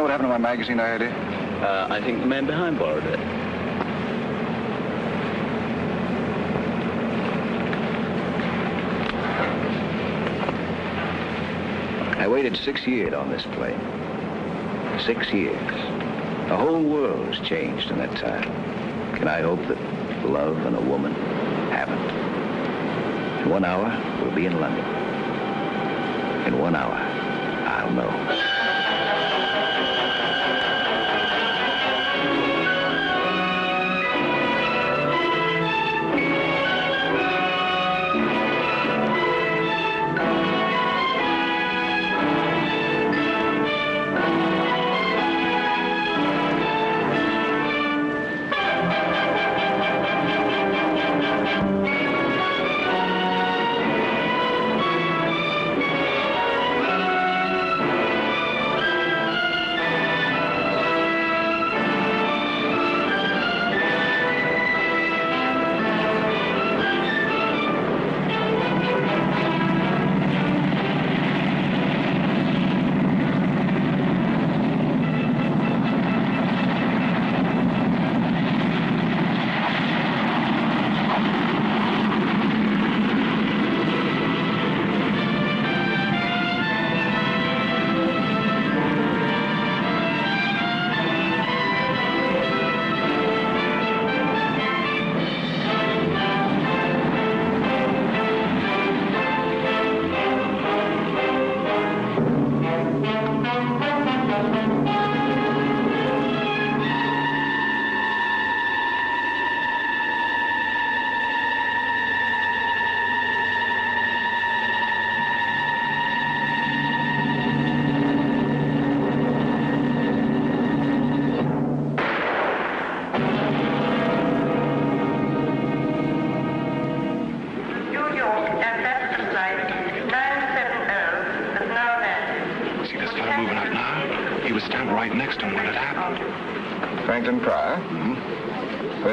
know what happened to my magazine I had here? I think the man behind borrowed it. I waited 6 years on this plane. 6 years. The whole world has changed in that time. Can I hope that love and a woman haven't? In 1 hour, we'll be in London. In 1 hour, I'll know.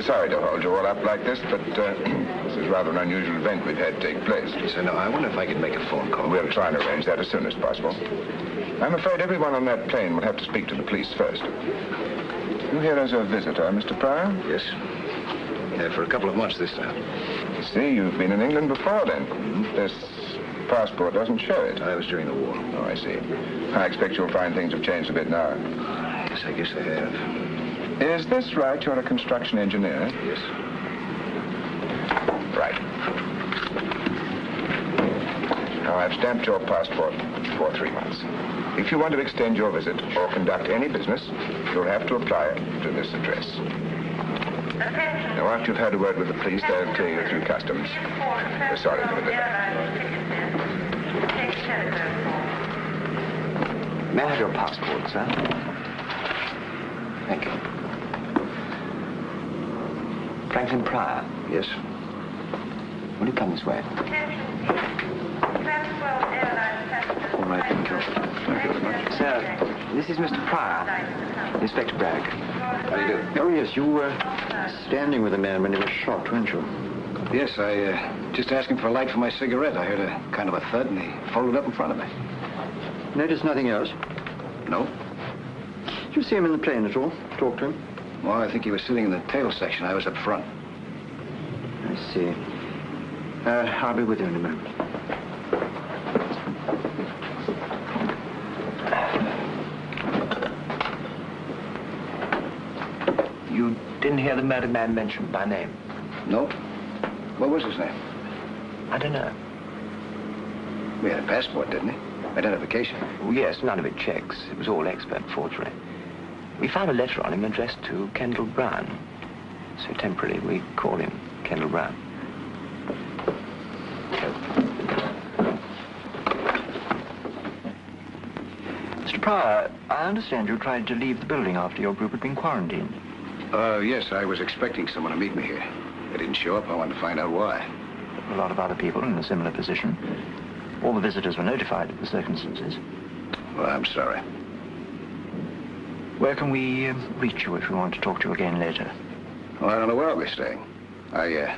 Sorry to hold you all up like this, but this is rather an unusual event we've had take place. Yes, I know. I wonder if I could make a phone call. We'll try and arrange that as soon as possible. I'm afraid everyone on that plane will have to speak to the police first. You here as a visitor, Mr. Pryor? Yes. Yeah, for a couple of months this time. You see, you've been in England before then. This passport doesn't show it. I was during the war. Oh, I see. I expect you'll find things have changed a bit now. Yes, I guess they have. Is this right? You're a construction engineer? Yes. Right. Now, I've stamped your passport for 3 months. If you want to extend your visit or conduct any business, you'll have to apply to this address. Now, after you've had a word with the police, they'll clear you through customs. We're sorry for the delay. May I have your passport, sir? Thank you. Franklin Pryor? Yes. Will you come this way? All right, thank you. Thank you very much. Sir, this is Mr. Pryor, Inspector Bragg. How do you do? Oh, yes, you were standing with a man when he was shot, weren't you? Yes, I just asked him for a light for my cigarette. I heard a kind of a thud, and he folded up in front of me. Notice nothing else? No. Did you see him in the plane at all? Talk to him? Well, I think he was sitting in the tail section. I was up front. I see. I'll be with you in a moment. You didn't hear the murdered man mentioned by name? No. What was his name? I don't know. We had a passport, didn't he? Identification. Oh, yes, none of it checks. It was all expert forgery. We found a letter on him addressed to Kendall Brown. So temporarily, we call him Kendall Brown. Mr. Pryor, I understand you tried to leave the building after your group had been quarantined. Yes, I was expecting someone to meet me here. They didn't show up. I wanted to find out why. A lot of other people in a similar position. All the visitors were notified of the circumstances. Well, I'm sorry. Where can we reach you if we want to talk to you again later? Well, I don't know where I'll be staying. I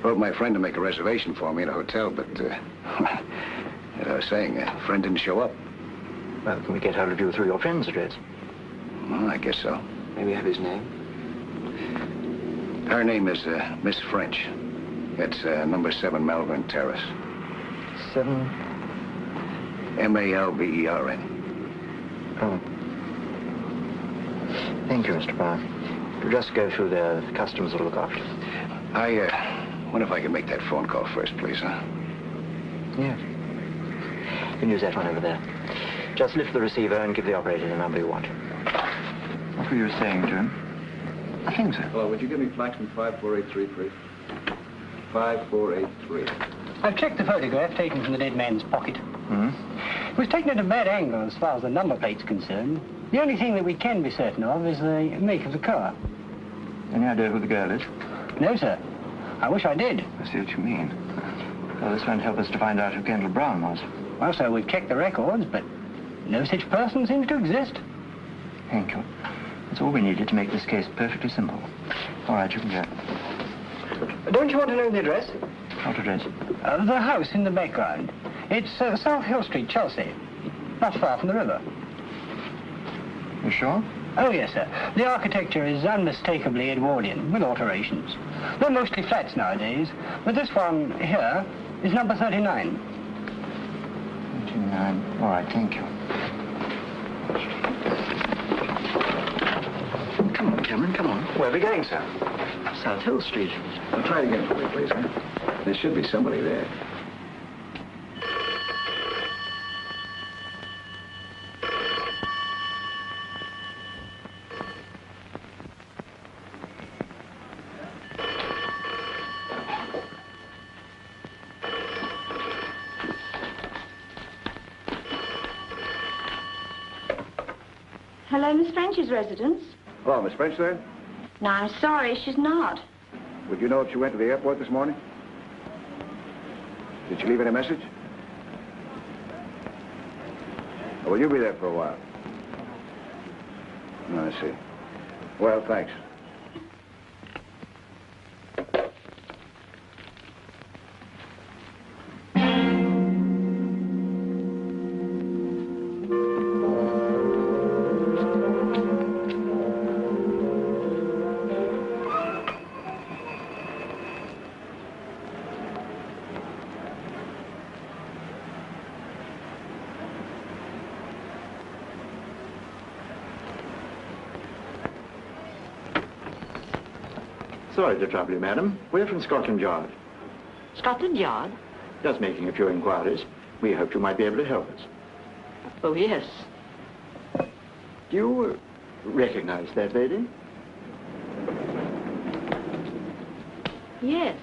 wrote my friend to make a reservation for me in a hotel, but as I was saying, a friend didn't show up. Well, can we get hold of you through your friend's address? Well, I guess so. Maybe you have his name? Her name is Miss French. It's number 7 Malvern Terrace. 7? Malvern. Oh. Thank you, Mr. Brown. You'll just go through there. The customs will look after you. I wonder if I can make that phone call first, please, huh? Yeah. You can use that one over there. Just lift the receiver and give the operator the number you want. What were you saying to him? Nothing, sir. Hello, would you give me Flaxman 5483, please? 5483. I've checked the photograph taken from the dead man's pocket. Hmm? It was taken at a bad angle as far as the number plate's concerned. The only thing that we can be certain of is the make of the car. Any idea who the girl is? No, sir. I wish I did. I see what you mean. Well, this won't help us to find out who Kendall Brown was. Well, sir, we've checked the records, but no such person seems to exist. Thank you. That's all we needed to make this case perfectly simple. All right, you can go. Don't you want to know the address? What address? The house in the background. It's South Hill Street, Chelsea. Not far from the river. You sure? Oh, yes, sir. The architecture is unmistakably Edwardian, with alterations. They're mostly flats nowadays, but this one here is number 39. 39. All right, thank you. Come on, Cameron, come on. Where are we going, sir? South Hill Street. I'll try it again for me, please, huh? There should be somebody there. Hello, Miss French's residence. Hello, Miss French there? No, I'm sorry, she's not. Would you know if she went to the airport this morning? Did she leave any message? Or will you be there for a while? No, I see. Well, thanks. Sorry to trouble you, madam. We're from Scotland Yard. Scotland Yard? Just making a few inquiries. We hoped you might be able to help us. Oh, yes. Do you recognize that lady? Yes.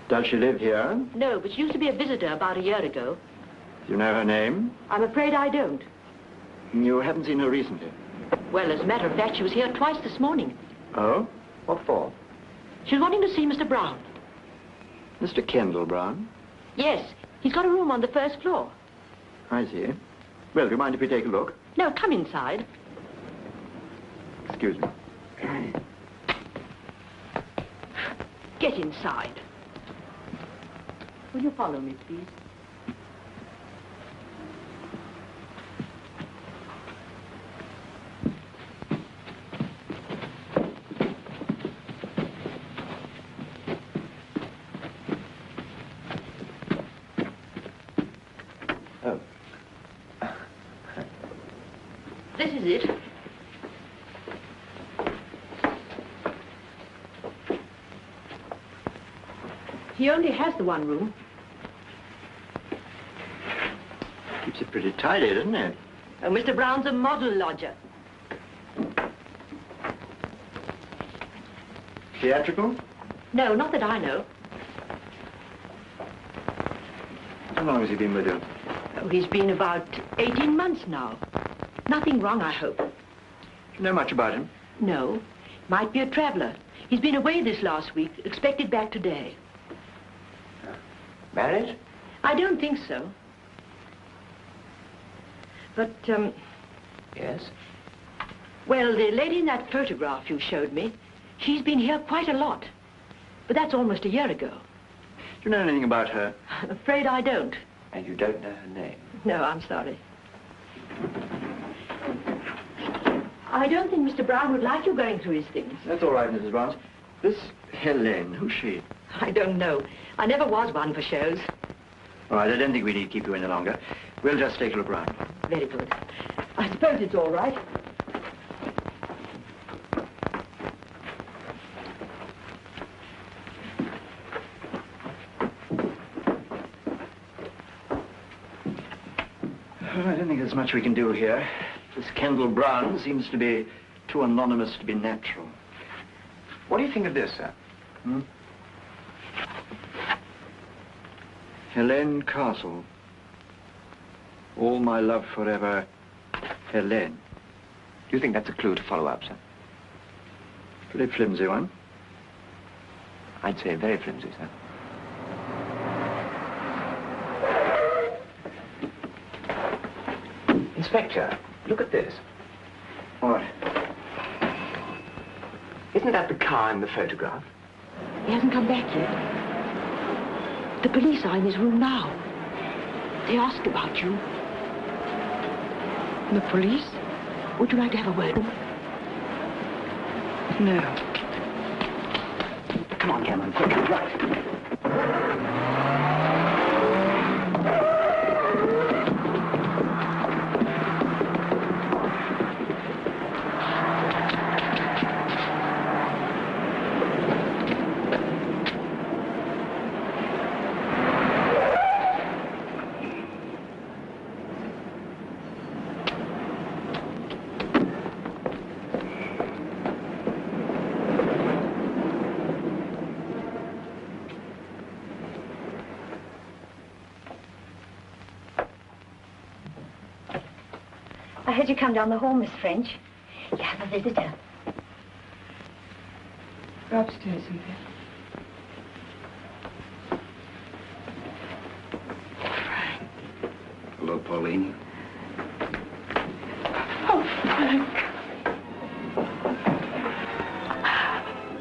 Does she live here? No, but she used to be a visitor about a year ago. Do you know her name? I'm afraid I don't. You haven't seen her recently? Well, as a matter of fact, she was here twice this morning. Oh? What for? She was wanting to see Mr. Brown. Mr. Kendall Brown? Yes, he's got a room on the first floor. I see. Well, do you mind if we take a look? No, come inside. Excuse me. Get inside. Will you follow me, please? This is it. He only has the one room. Keeps it pretty tidy, doesn't it? Oh, Mr. Brown's a model lodger. Theatrical? No, not that I know. How long has he been with you? Oh, he's been about 18 months now. Nothing wrong, I hope. Do you know much about him? No. Might be a traveler. He's been away this last week, expected back today. Married? I don't think so. But, Yes. well, the lady in that photograph you showed me, she's been here quite a lot. But that's almost a year ago. Do you know anything about her? I'm afraid I don't. And you don't know her name? No, I'm sorry. I don't think Mr. Brown would like you going through his things. That's all right, Mrs. Barnes. This Helene, who's she? I don't know. I never was one for shows. All right, I don't think we need to keep you any longer. We'll just take a look around. Very good. I suppose it's all right. I don't think there's much we can do here. This Kendall Brown seems to be too anonymous to be natural. What do you think of this, sir? Helene Castle. All my love forever, Helene. Do you think that's a clue to follow up, sir? Pretty flimsy one. I'd say very flimsy, sir. Inspector, look at this. What? Isn't that the car in the photograph? He hasn't come back yet. The police are in his room now. They ask about you. The police? Would you like to have a word with them? No. Come on, Cameron, quick, right. I heard you come down the hall, Miss French. You have a visitor. Go upstairs, Cynthia. Hello, Pauline. Oh, Frank.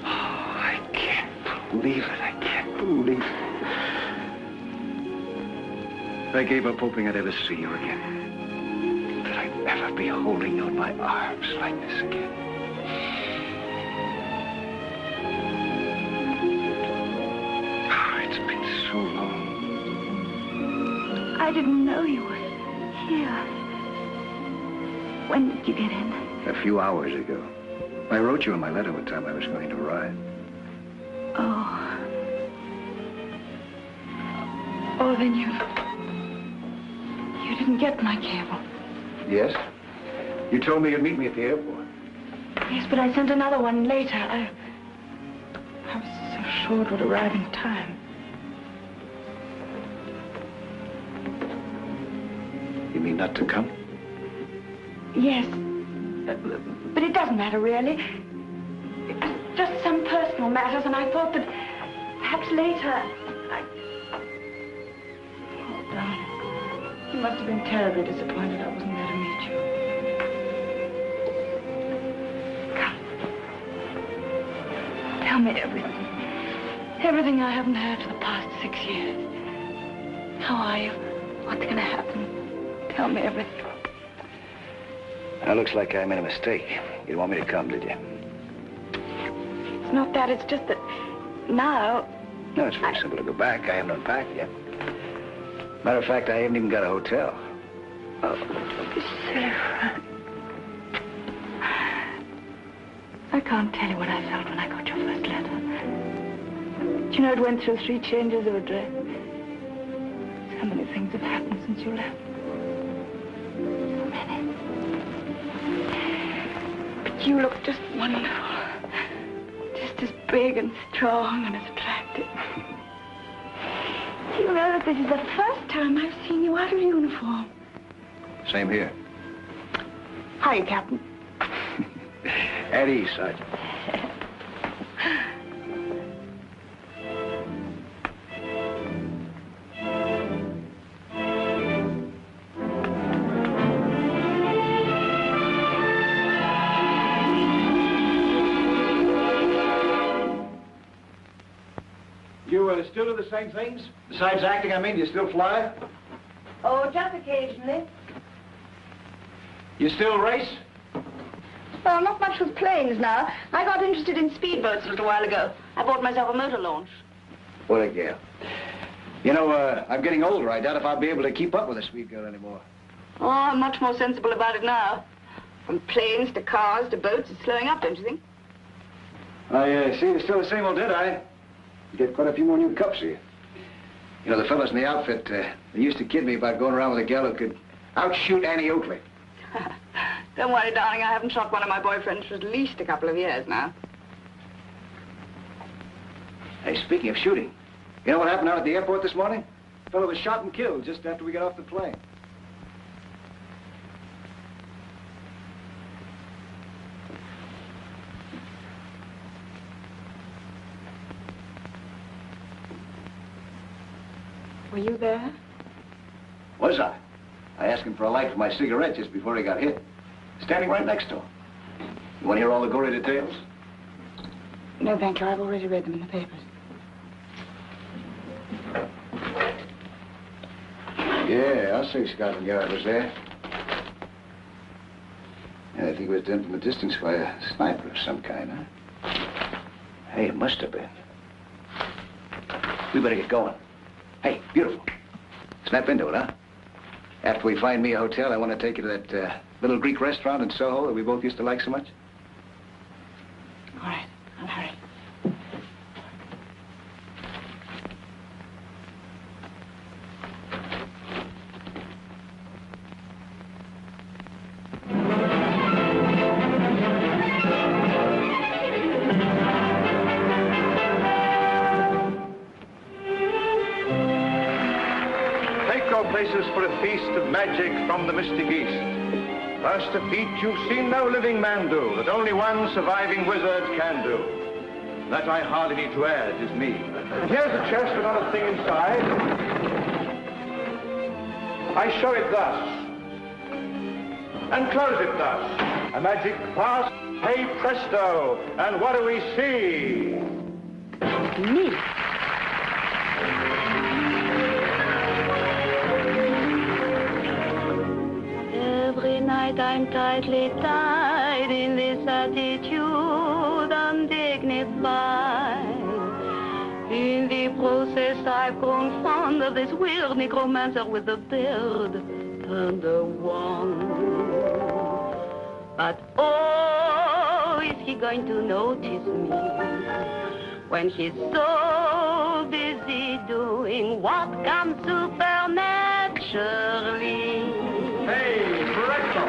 I can't believe it. I can't believe it. I gave up hoping I'd ever see you again. That I'd ever be holding you in my arms like this again. Oh, it's been so long. I didn't know you were here. When did you get in? A few hours ago. I wrote you in my letter what time I was going to arrive. Oh. Oh, then you didn't get my cable. Yes? You told me you'd meet me at the airport. Yes, but I sent another one later. I was so sure it would arrive in time. You mean not to come? Yes. But it doesn't matter, really. It was just some personal matters, and I thought that perhaps later Oh, darling. You must have been terribly disappointed I wasn't there to meet you. Come. Tell me everything. Everything I haven't heard for the past 6 years. How are you? What's going to happen? Tell me everything. Now, looks like I made a mistake. You didn't want me to come, did you? It's not that. It's just that now... No, it's very simple to go back. I haven't unpacked yet. Matter of fact, I haven't even got a hotel. Oh, don't be silly, Frank. I can't tell you what I felt when I got your first letter. Do you know it went through 3 changes of address? So many things have happened since you left. So many. But you look just wonderful. Just as big and strong and as attractive. Do you know that this is the first time I've seen you out of uniform? Same here. Hiya, Captain. At ease, Sergeant. You still do the same things? Besides acting, I mean, do you still fly? Oh, just occasionally. You still race? Well, not much with planes now. I got interested in speedboats a little while ago. I bought myself a motor launch. What a gal. You know, I'm getting older. I doubt if I'll be able to keep up with a speed girl anymore. Oh, I'm much more sensible about it now. From planes to cars to boats, it's slowing up, don't you think? I see you're still the same old Deadeye. You get quite a few more new cups here. You know, the fellows in the outfit, they used to kid me about going around with a gal who could outshoot Annie Oakley. Don't worry, darling. I haven't shot one of my boyfriends for at least a couple of years now. Hey, speaking of shooting, you know what happened out at the airport this morning? A fellow was shot and killed just after we got off the plane. Were you there? Was I? I asked him for a light for my cigarette just before he got hit. Standing right next to him. You want to hear all the gory details? No, thank you. I've already read them in the papers. Yeah, I'll say Scotland Yard was there. Yeah, I think it was done from a distance by a sniper of some kind, huh? Hey, it must have been. We better get going. Hey, beautiful. Snap into it, huh? After we find me a hotel, I want to take you to that little Greek restaurant in Soho that we both used to like so much. All right, I'll hurry. Places for a feast of magic from the mystic East. First, a feat you've seen no living man do, that only one surviving wizard can do. That I hardly need to add is me. And here's a chest with another thing inside. I show it thus, and close it thus. A magic pass, hey presto, and what do we see? Me. Every night I'm tightly tied in this attitude, undignified. In the process I've grown fond of this weird necromancer with the beard and the wand. But oh, is he going to notice me when he's so busy doing what comes supernaturally? Hey, presto!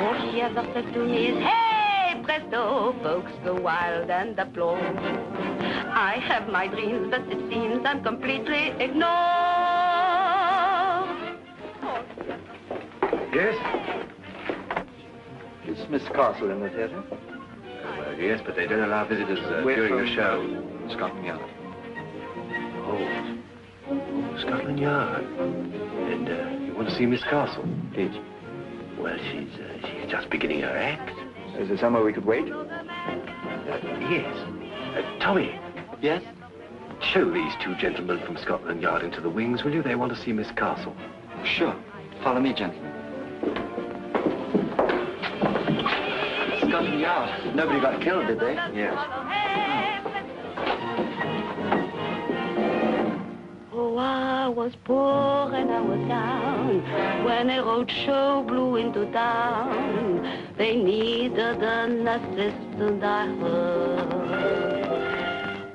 All she ever says to me is, hey, presto! Folks go wild and applaud. I have my dreams, but it seems I'm completely ignored. Yes? Is Miss Castle in the theatre? Well, yes, but they don't allow visitors during the show. Scotland Yard. Oh, Scotland Yard. And you want to see Miss Castle? Did you? Well, she's just beginning her act. Is there somewhere we could wait? Yes. Tommy. Yes? Show these two gentlemen from Scotland Yard into the wings, will you? They want to see Miss Castle. Sure. Follow me, gentlemen. Scotland Yard. Nobody got killed, did they? Yes. Oh, I was poor and I was down when a road show blew into town. They needed an assistant, I heard.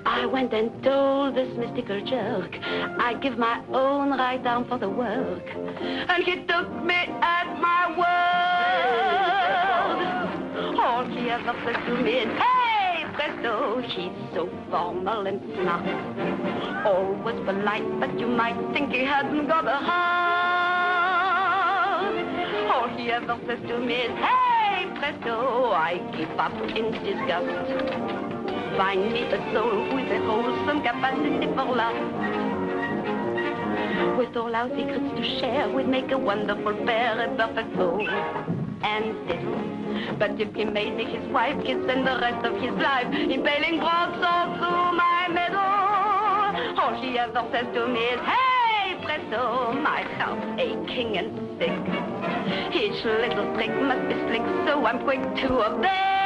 I went and told this mystical jerk I'd give my own right arm for the work. And he took me at my word. All he ever said to me is, hey, presto, he's so formal and smart. Always polite, but you might think he hadn't got a heart. All he ever says to me is, hey, presto, I give up in disgust. Find me a soul with a wholesome capacity for love. With all our secrets to share, we'd make a wonderful pair, a perfect bow and fiddle. But if he made me his wife, he'd spend the rest of his life impaling broadswords through my middle. All she ever says to me is, hey, presto, my heart's aching and sick. Each little trick must be slick, so I'm quick to obey.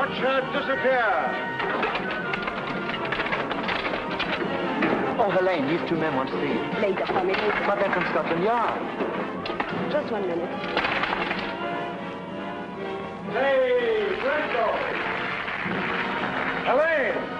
Watch her disappear. Oh, Helene, these two men want to see you. Later, family. But they're from Scotland Yard. Just 1 minute. Hey, Brento! Helene!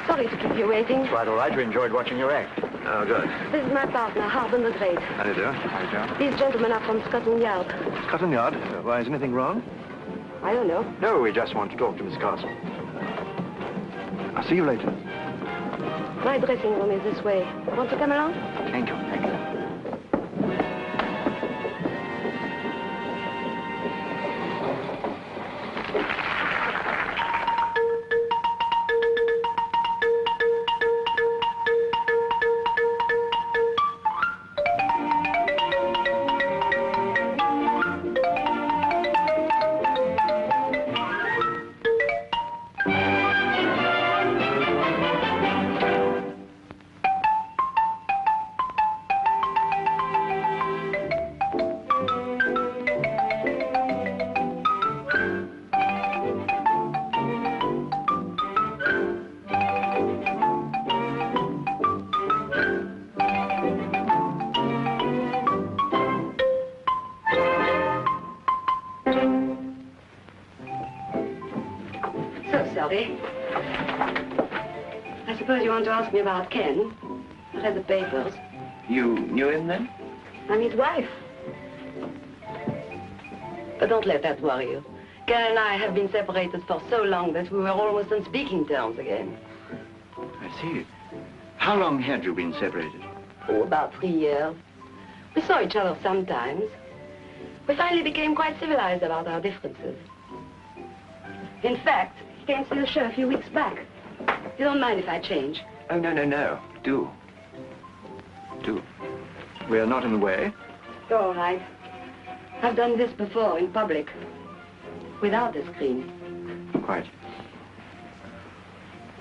Sorry to keep you waiting. Quite all right. We enjoyed watching your act. Oh, good. This is my partner, Harbin the Great. How do you do? How do you do? These gentlemen are from Scotland Yard. Scotland Yard? Why, is anything wrong? I don't know. No, we just want to talk to Miss Castle. I'll see you later. My dressing room is this way. Want to come along? Thank you. Thank you. I suppose you want to ask me about Ken. I read the papers. You knew him then? I'm his wife. But don't let that worry you. Ken and I have been separated for so long that we were almost on speaking terms again. I see. How long had you been separated? Oh, about 3 years. We saw each other sometimes. We finally became quite civilized about our differences. In fact, he came to the show a few weeks back. You don't mind if I change? Oh, no, no, no. Do. Do. We are not in the way. You're all right. I've done this before in public. Without the screen. Quite.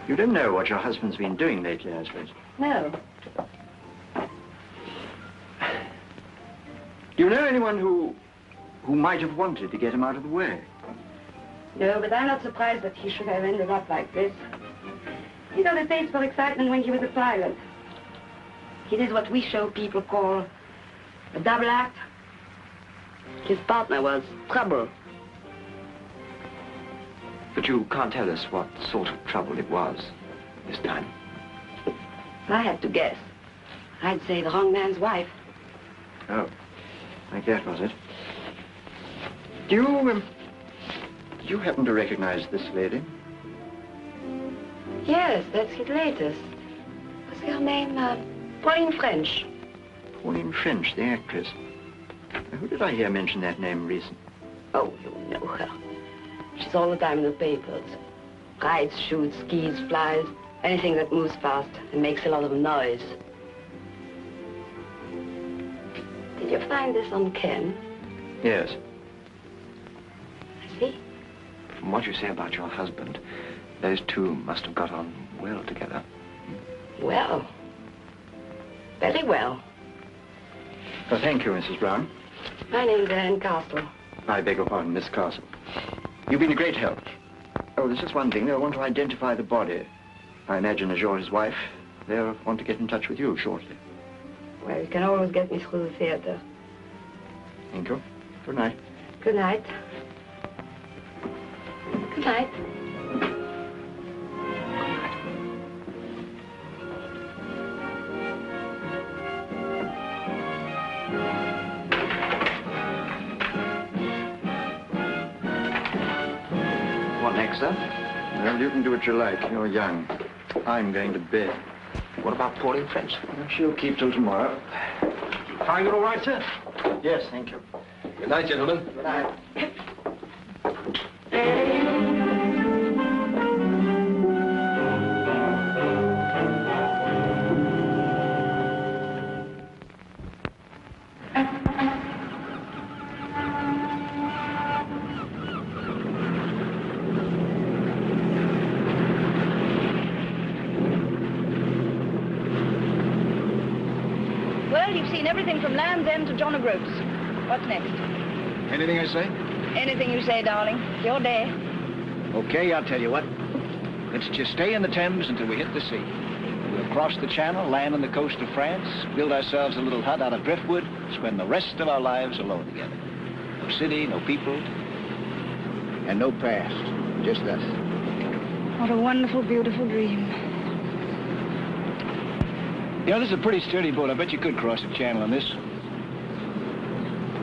You don't know what your husband's been doing lately, I suppose. No. Do you know anyone who might have wanted to get him out of the way? No, but I'm not surprised that he should have ended up like this. He got a taste for excitement when he was a pilot. He did what we show people call a double act. His partner was trouble. But you can't tell us what sort of trouble it was this time. If I had to guess, I'd say the wrong man's wife. Oh, like that, was it? Do you happen to recognize this lady? Yes, that's his latest. What's her name? Pauline French. Pauline French, the actress. Who did I hear mention that name recently? Oh, you know her. She's all the time in the papers. Rides, shoots, skis, flies, anything that moves fast and makes a lot of noise. Did you find this on Ken? Yes. I see. From what you say about your husband, those two must have got on well together. Well. Very well. Well, thank you, Mrs. Brown. My name's Anne Castle. I beg your pardon, Miss Castle. You've been a great help. Oh, there's just one thing. They'll want to identify the body. I imagine as you're his wife, they'll want to get in touch with you shortly. Well, you can always get me through the theater. Thank you. Good night. Good night. Good night. What next, sir? Well, you can do what you like. You're young. I'm going to bed. What about Pauline French? Well, she'll keep till tomorrow. Find it all right, sir? Yes, thank you. Good night, gentlemen. Good night. seen everything from Land's End to John O'Groats. What's next? Anything I say? Anything you say, darling. It's your day. Okay, I'll tell you what. Let's just stay in the Thames until we hit the sea. We'll cross the channel, land on the coast of France, build ourselves a little hut out of driftwood, spend the rest of our lives alone together. No city, no people, and no past. Just us. What a wonderful, beautiful dream. You know, this is a pretty sturdy boat. I bet you could cross the channel on this.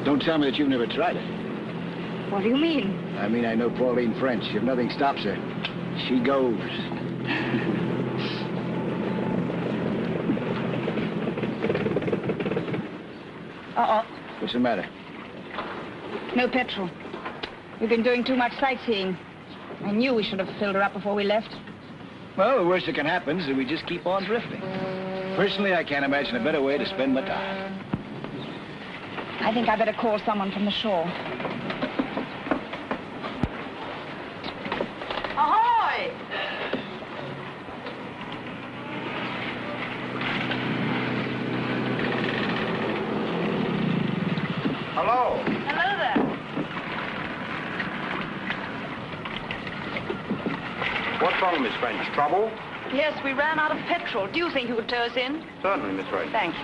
Don't tell me that you've never tried it. What do you mean? I mean, I know Pauline French. If nothing stops her, she goes. Uh-oh. What's the matter? No petrol. We've been doing too much sightseeing. I knew we should have filled her up before we left. Well, the worst that can happen is that we just keep on drifting. Personally, I can't imagine a better way to spend my time. I think I better call someone from the shore. Ahoy! Hello. Hello there. What's wrong, Miss French? Trouble? Yes, we ran out of petrol. Do you think you could tow us in? Certainly, Miss French. Thank you.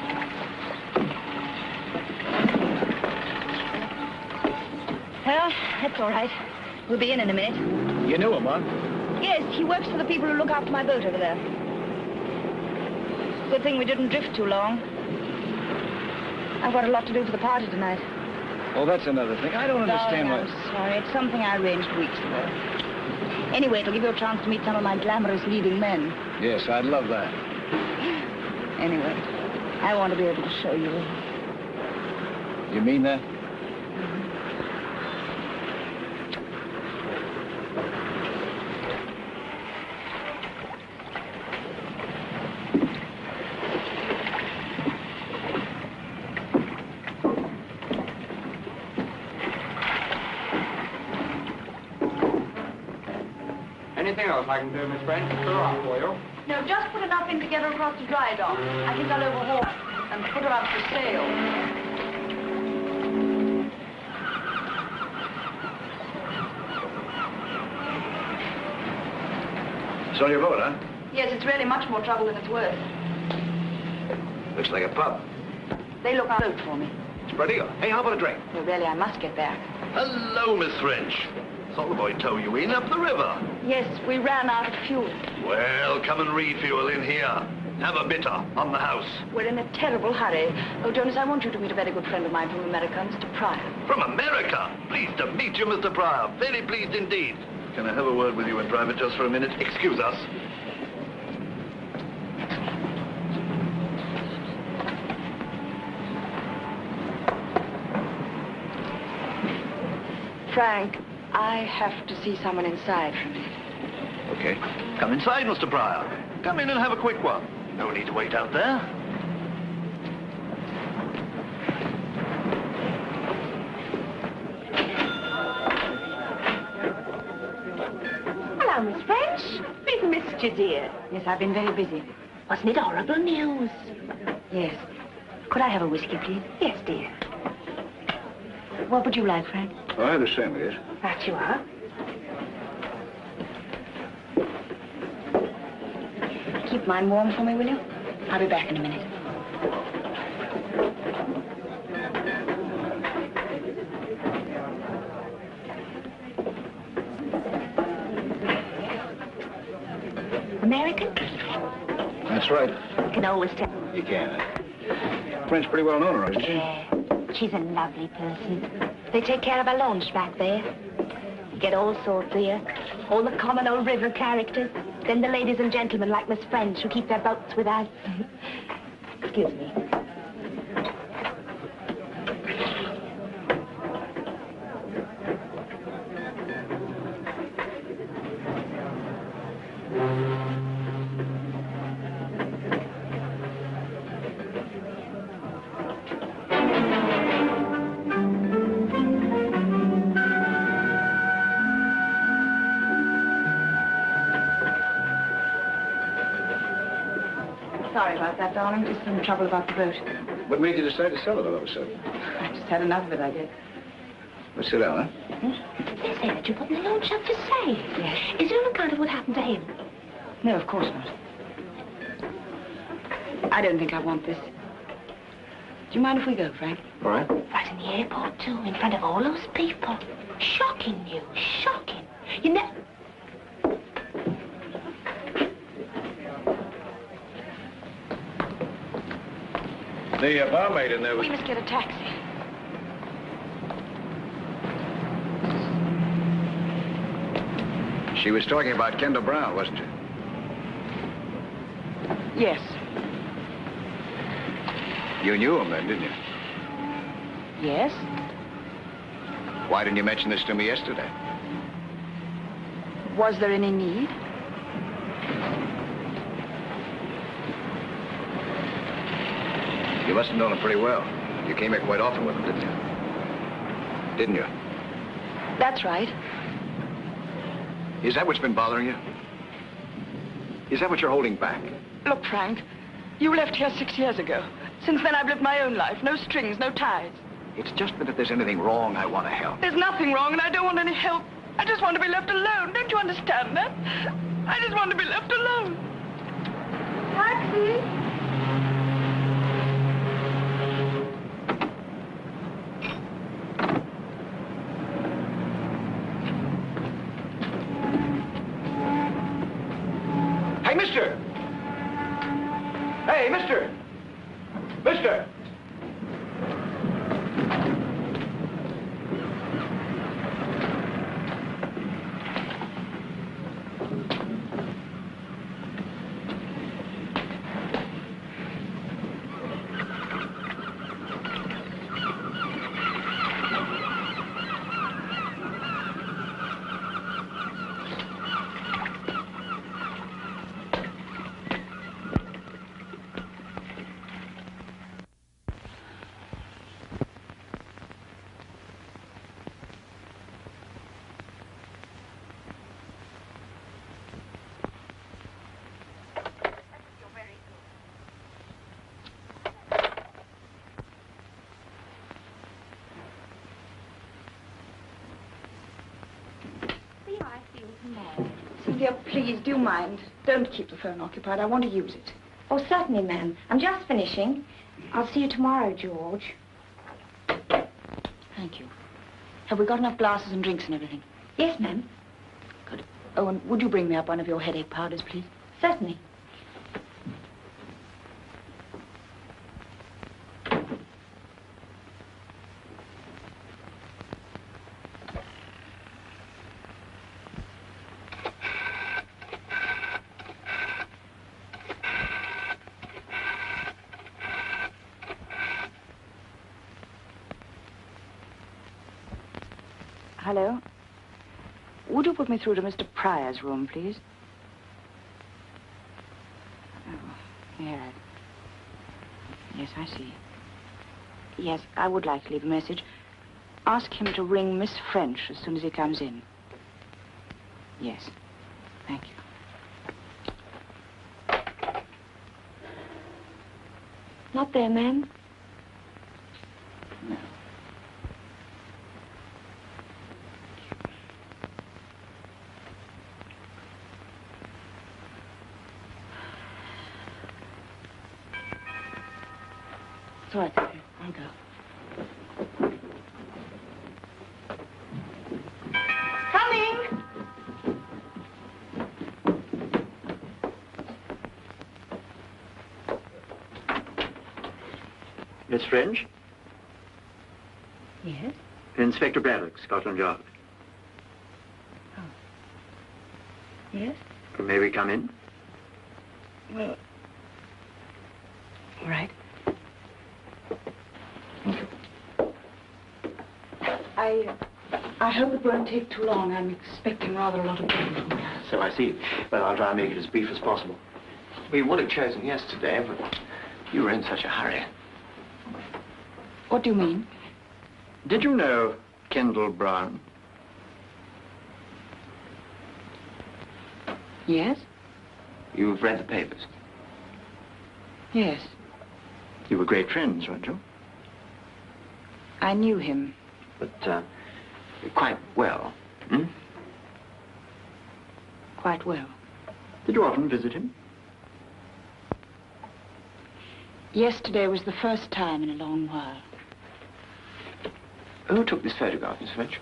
Well, that's all right. We'll be in a minute. You knew him, huh? Yes, he works for the people who look after my boat over there. Good thing we didn't drift too long. I've got a lot to do for the party tonight. Oh, that's another thing. I don't understand why... I'm sorry. It's something I arranged weeks ago. Anyway, it'll give you a chance to meet some of my glamorous leading men. Yes, I'd love that. Anyway, I want to be able to show you. You mean that? Anything else I can do, Miss French? Fill her up for you. No, just put enough in to get her across the dry dock. I think I'll overhaul and put her up for sale. It's on your boat, huh? Yes, it's really much more trouble than it's worth. Looks like a pub. They look out for me. It's pretty good. Hey, how about a drink? Well, really, I must get back. Hello, Miss French. Saw the boy tow you in up the river. Yes, we ran out of fuel. Well, come and refuel in here. Have a bitter on the house. We're in a terrible hurry. Oh, Jonas, I want you to meet a very good friend of mine from America, Mr. Pryor. From America? Pleased to meet you, Mr. Pryor. Very pleased indeed. Can I have a word with you in private just for a minute? Excuse us. Frank, I have to see someone inside for a minute. Okay. Come inside, Mr. Pryor. Come in and have a quick one. No need to wait out there. Hello, Miss French. We've missed you, dear. Yes, I've been very busy. Wasn't it horrible news? Yes. Could I have a whiskey, please? Yes, dear. What would you like, Frank? Oh, I have the same, yes. That you are. Keep mine warm for me, will you? I'll be back in a minute. American? That's right. You can always tell. You can. French pretty well known around, isn't she? Yeah. She's a lovely person. They take care of our launch back there. You get all sorts here. All the common old river characters. Then the ladies and gentlemen like Miss French who keep their boats with us. Excuse me. Sorry about that, darling. Just some trouble about the boat. What made you decide to sell it all of a sudden? I just had enough of it, I guess. Well, sit down, huh? They say that you put the launch up for sale. Yes. Is there an account of what happened to him? No, of course not. I don't think I want this. Do you mind if we go, Frank? All right. Right in the airport, too, in front of all those people. Shocking news, shocking. You know... The barmaid in there was... We must get a taxi. She was talking about Kendall Brown, wasn't she? Yes. You knew him then, didn't you? Yes? Why didn't you mention this to me yesterday? Was there any need? You must have known him pretty well. You came here quite often with him, didn't you? Didn't you? That's right. Is that what's been bothering you? Is that what you're holding back? Look, Frank, you left here 6 years ago. Since then, I've lived my own life. No strings, no ties. It's just that if there's anything wrong, I want to help. There's nothing wrong, and I don't want any help. I just want to be left alone. Don't you understand that? I just want to be left alone. Taxi! Hey, mister! Hey, mister! Mister! Cynthia, please, do mind. Don't keep the phone occupied. I want to use it. Oh, certainly, ma'am. I'm just finishing. I'll see you tomorrow, George. Thank you. Have we got enough glasses and drinks and everything? Yes, ma'am. Good. Oh, and would you bring me up one of your headache powders, please? Certainly. Hello? Would you put me through to Mr. Pryor's room, please? Oh, yeah. Yes, I see. Yes, I would like to leave a message. Ask him to ring Miss French as soon as he comes in. Yes. Thank you. Not there, ma'am. No. It's all right, Cynthia. I'll go. Coming! Miss French? Yes? Inspector Braddock, Scotland Yard. Oh. Yes? May we come in? Well, all right. I hope it won't take too long. I'm expecting rather a lot of business. So I see. Well, I'll try and make it as brief as possible. We would have chosen yesterday, but you were in such a hurry. What do you mean? Did you know Kendall Brown? Yes? You've read the papers. Yes. You were great friends, weren't you? I knew him. But, quite well, hmm? Quite well. Did you often visit him? Yesterday was the first time in a long while. Who took this photograph, Miss French?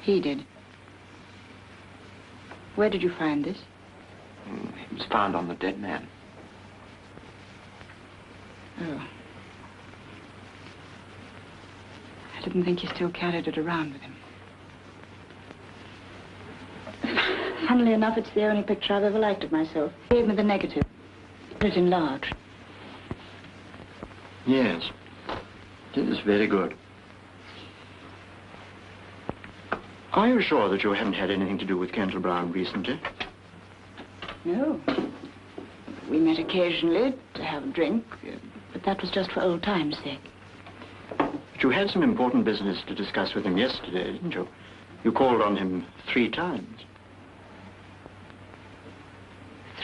He did. Where did you find this? It was found on the dead man. Oh. I didn't think he still carried it around with him. Funnily enough, it's the only picture I've ever liked of myself. He gave me the negative. Put it in large. Yes. It is very good. Are you sure that you haven't had anything to do with Kendall Brown recently? No. We met occasionally to have a drink, but that was just for old times' sake. But you had some important business to discuss with him yesterday, didn't you? You called on him 3 times.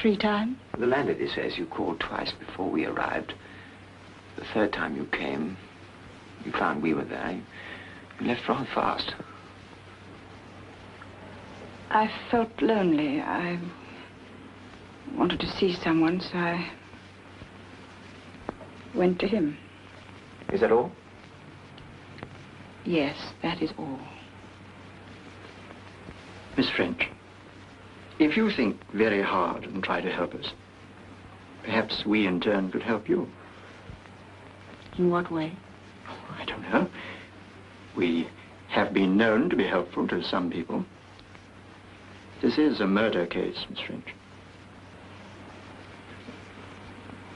3 times? The landlady says you called twice before we arrived. The 3rd time you came, you found we were there. You left rather fast. I felt lonely. I wanted to see someone, so I went to him. Is that all? Yes, that is all. Miss French, if you think very hard and try to help us, perhaps we in turn could help you. In what way? Oh, I don't know. We have been known to be helpful to some people. This is a murder case, Miss French.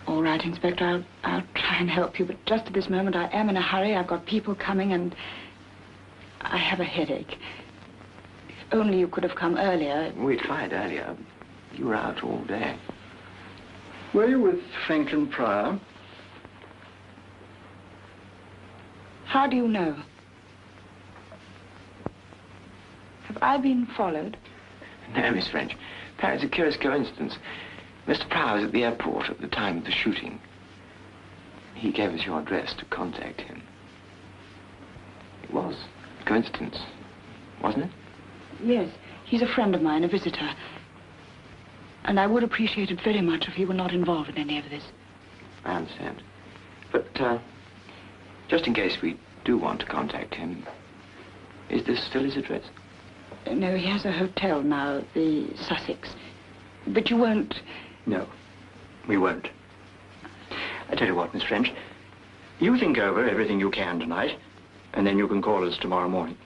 All right, Inspector, I'll try and help you, but just at this moment I am in a hurry. I've got people coming and I have a headache. If only you could have come earlier. We tried earlier. You were out all day. Were you with Franklin Pryor? How do you know? Have I been followed? No, Miss French. Perhaps it's a curious coincidence. Mr. Pryor was at the airport at the time of the shooting. He gave us your address to contact him. It was a coincidence, wasn't it? Yes. He's a friend of mine, a visitor. And I would appreciate it very much if he were not involved in any of this. I understand. But, just in case we do want to contact him, is this still his address? No, he has a hotel now, the Sussex. But you won't... No, we won't. I tell you what, Miss French, you think over everything you can tonight, and then you can call us tomorrow morning.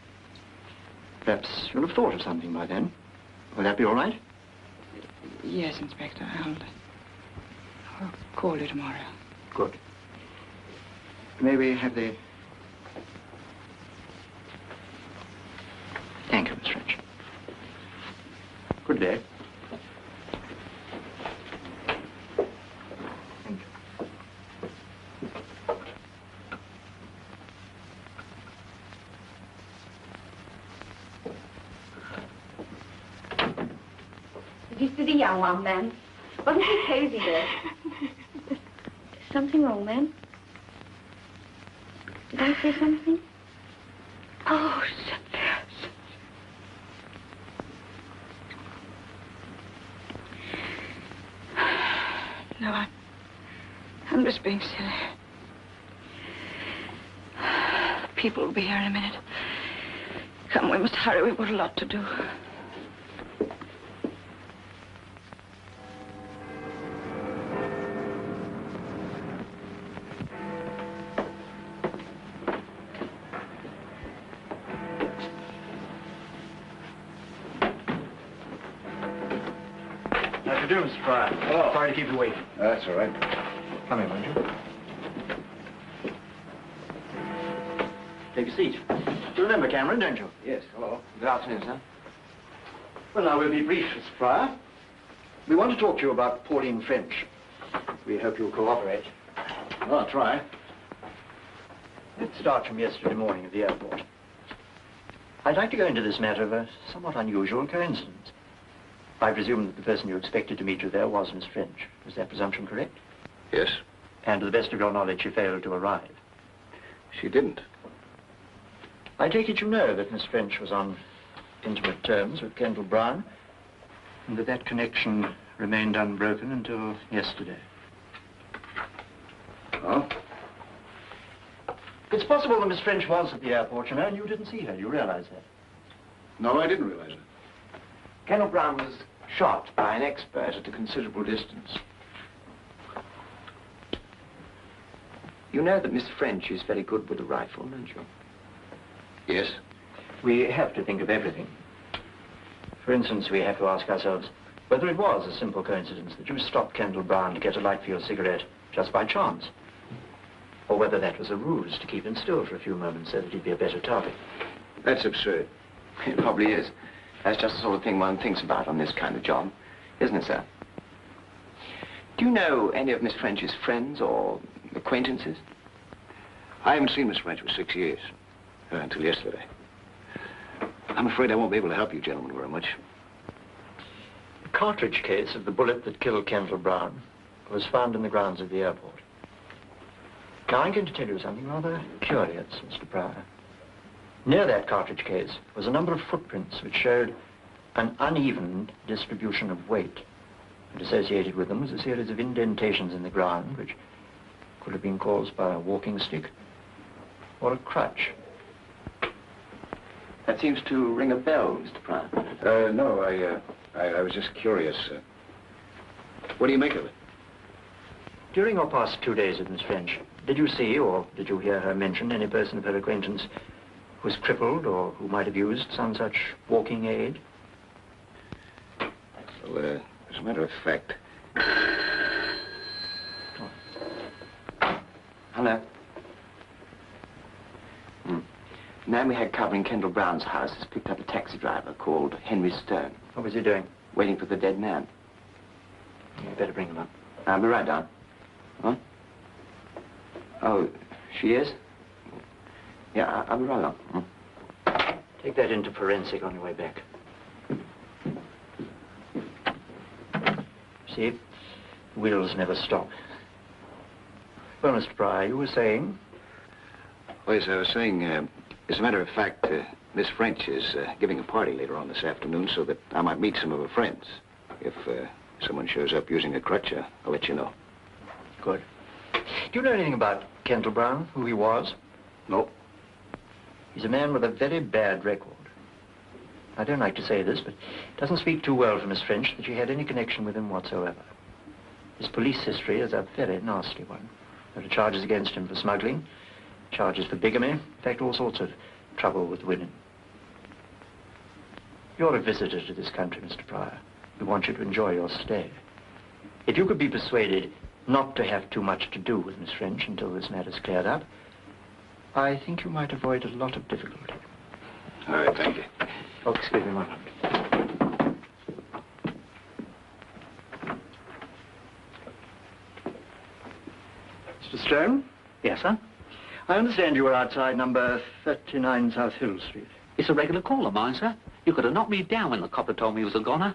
Perhaps you'll have thought of something by then. Will that be all right? Yes, Inspector. I'll call you tomorrow. Good. May we have the... Thank you, Miss French. Good day. Thank you. Did you see the young one, then? Wasn't he cozy there? There's something wrong, then? Did I say something? Oh, no, I'm just being silly. People will be here in a minute. Come, we must hurry. We've got a lot to do. How do you do, Mr. Pryor? Oh. Sorry to keep you waiting. That's all right. Come in, won't you? Take a seat. You remember Cameron, don't you? Yes, hello. Good afternoon, sir. Well, now, we'll be brief, Mr. Pryor. We want to talk to you about Pauline French. We hope you'll cooperate. Well, I'll try. Let's start from yesterday morning at the airport. I'd like to go into this matter of a somewhat unusual coincidence. I presume that the person you expected to meet you there was Miss French. Was that presumption correct? Yes. And to the best of your knowledge, she failed to arrive. She didn't. I take it you know that Miss French was on intimate terms with Kendall Brown, and that connection remained unbroken until yesterday. Oh? It's possible that Miss French was at the airport, you know, and you didn't see her. Do you realize that? No, I didn't realize it. Kendall Brown was shot by an expert at a considerable distance. You know that Miss French is very good with a rifle, don't you? Yes. We have to think of everything. For instance, we have to ask ourselves whether it was a simple coincidence that you stopped Kendall Brown to get a light for your cigarette just by chance, or whether that was a ruse to keep him still for a few moments so that he'd be a better target. That's absurd. It probably is. That's just the sort of thing one thinks about on this kind of job, isn't it, sir? Do you know any of Miss French's friends or acquaintances? I haven't seen Miss French for 6 years, until yesterday. I'm afraid I won't be able to help you gentlemen very much. The cartridge case of the bullet that killed Kendall Brown was found in the grounds of the airport. Now, I'm going to tell you something rather curious, Mr. Pryor. Near that cartridge case was a number of footprints which showed an uneven distribution of weight. And associated with them was a series of indentations in the ground which could have been caused by a walking stick or a crutch. That seems to ring a bell, Mr. Pryor. No, I was just curious. What do you make of it? During your past 2 days with Miss French, did you see or did you hear her mention any person of her acquaintance who was crippled or who might have used some such walking aid? Well, as a matter of fact... Hello. The man we had covering Kendall Brown's house has picked up a taxi driver called Henry Stone. What was he doing? Waiting for the dead man. You better bring him up. I'll be right down. Huh? Oh, she is? Yeah, I'll be right on. Take that into forensic on your way back. See, the wheels never stop. Well, Mr. Pryor, you were saying? Well, yes, I was saying, as a matter of fact, Miss French is giving a party later on this afternoon so that I might meet some of her friends. If someone shows up using a crutch, I'll let you know. Good. Do you know anything about Kendall Brown, who he was? No. He's a man with a very bad record. I don't like to say this, but it doesn't speak too well for Miss French that she had any connection with him whatsoever. His police history is a very nasty one. There are charges against him for smuggling, charges for bigamy, in fact, all sorts of trouble with women. You're a visitor to this country, Mr. Pryor. We want you to enjoy your stay. If you could be persuaded not to have too much to do with Miss French until this matter's cleared up, I think you might avoid a lot of difficulty. All right, thank you. Oh, excuse me one moment. Mr. Stone? Yes, sir? I understand you were outside number 39 South Hill Street. It's a regular call of mine, sir. You could have knocked me down when the copper told me he was a goner.